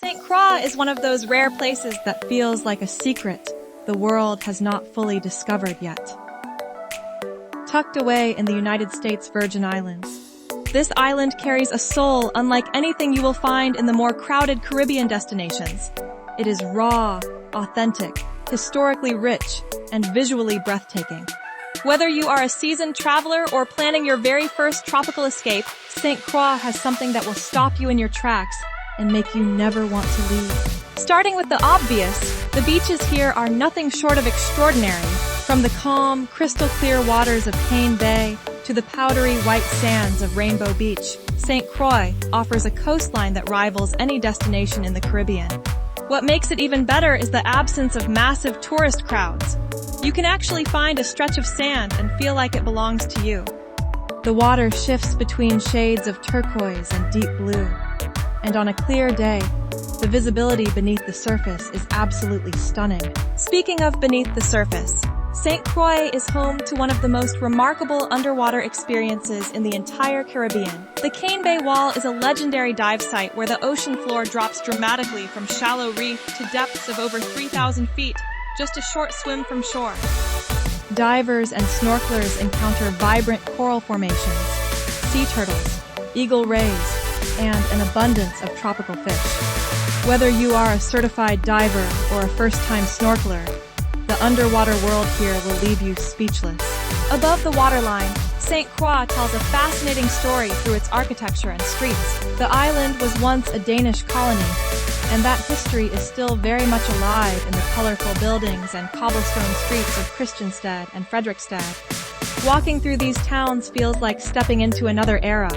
St. Croix is one of those rare places that feels like a secret the world has not fully discovered yet. Tucked away in the United States Virgin Islands, this island carries a soul unlike anything you will find in the more crowded Caribbean destinations. It is raw, authentic, historically rich, and visually breathtaking. Whether you are a seasoned traveler or planning your very first tropical escape, St. Croix has something that will stop you in your tracks and make you never want to leave. Starting with the obvious, the beaches here are nothing short of extraordinary. From the calm, crystal-clear waters of Cane Bay to the powdery white sands of Rainbow Beach, St. Croix offers a coastline that rivals any destination in the Caribbean. What makes it even better is the absence of massive tourist crowds. You can actually find a stretch of sand and feel like it belongs to you. The water shifts between shades of turquoise and deep blue. And on a clear day, the visibility beneath the surface is absolutely stunning. Speaking of beneath the surface, St. Croix is home to one of the most remarkable underwater experiences in the entire Caribbean. The Cane Bay Wall is a legendary dive site where the ocean floor drops dramatically from shallow reef to depths of over 3,000 feet, just a short swim from shore. Divers and snorkelers encounter vibrant coral formations, sea turtles, eagle rays, and an abundance of tropical fish. Whether you are a certified diver or a first-time snorkeler, the underwater world here will leave you speechless. Above the waterline, St. Croix tells a fascinating story through its architecture and streets. The island was once a Danish colony, and that history is still very much alive in the colorful buildings and cobblestone streets of Christiansted and Fredrikstad. Walking through these towns feels like stepping into another era.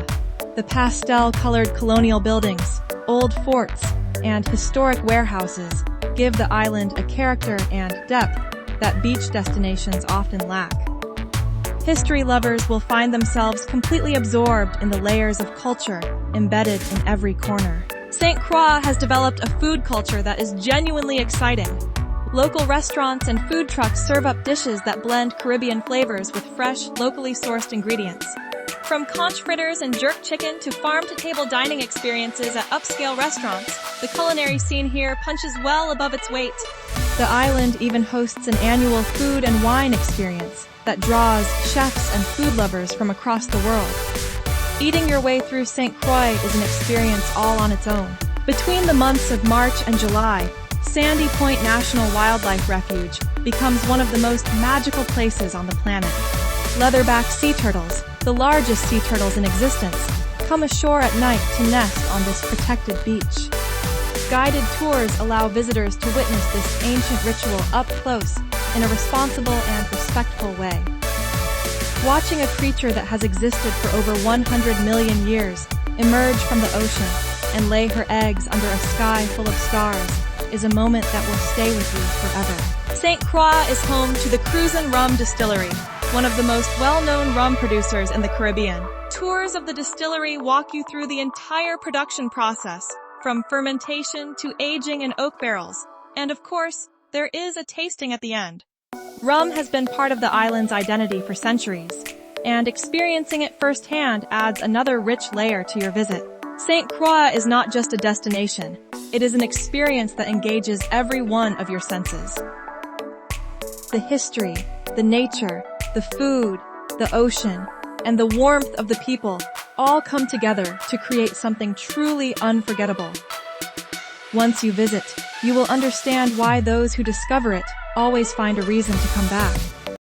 The pastel-colored colonial buildings, old forts, and historic warehouses give the island a character and depth that beach destinations often lack. History lovers will find themselves completely absorbed in the layers of culture embedded in every corner. St. Croix has developed a food culture that is genuinely exciting. Local restaurants and food trucks serve up dishes that blend Caribbean flavors with fresh, locally sourced ingredients. From conch fritters and jerk chicken to farm-to-table dining experiences at upscale restaurants, the culinary scene here punches well above its weight. The island even hosts an annual food and wine experience that draws chefs and food lovers from across the world. Eating your way through St. Croix is an experience all on its own. Between the months of March and July, Sandy Point National Wildlife Refuge becomes one of the most magical places on the planet. Leatherback sea turtles, the largest sea turtles in existence, come ashore at night to nest on this protected beach. Guided tours allow visitors to witness this ancient ritual up close in a responsible and respectful way. Watching a creature that has existed for over 100 million years emerge from the ocean and lay her eggs under a sky full of stars is a moment that will stay with you forever. St. Croix is home to the Croix Rum Distillery, one of the most well-known rum producers in the Caribbean. Tours of the distillery walk you through the entire production process, from fermentation to aging in oak barrels. And of course, there is a tasting at the end. Rum has been part of the island's identity for centuries, and experiencing it firsthand adds another rich layer to your visit. St. Croix is not just a destination, it is an experience that engages every one of your senses. The history, the nature, the food, the ocean, and the warmth of the people all come together to create something truly unforgettable. Once you visit, you will understand why those who discover it always find a reason to come back.